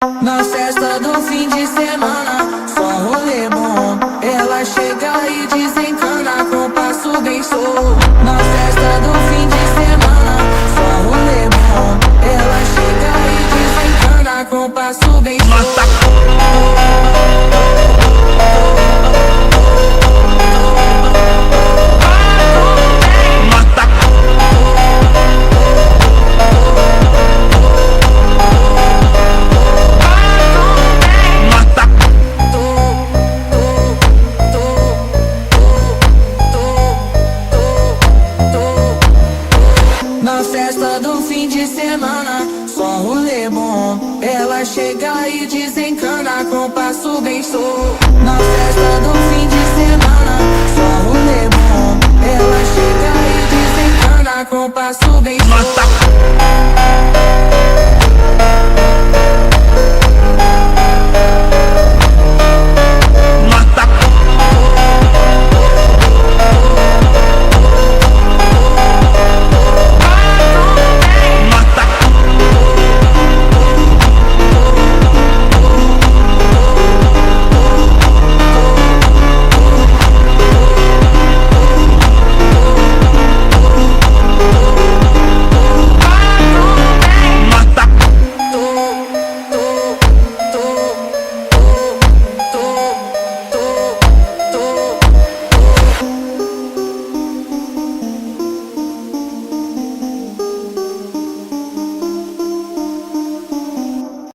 Na festa do fim de semana, só rolê bom. Ela chega e desencana com passo bem solto. Na festa do fim de semana, só rolê bom. Ela chega e desencana com passo bem solto. Na festa do fim de semana, só rolê bom. Ela chega e desencana com passo bem solto. Na festa do fim de semana, só rolê bom. Ela chega e desencana com passo bem solto.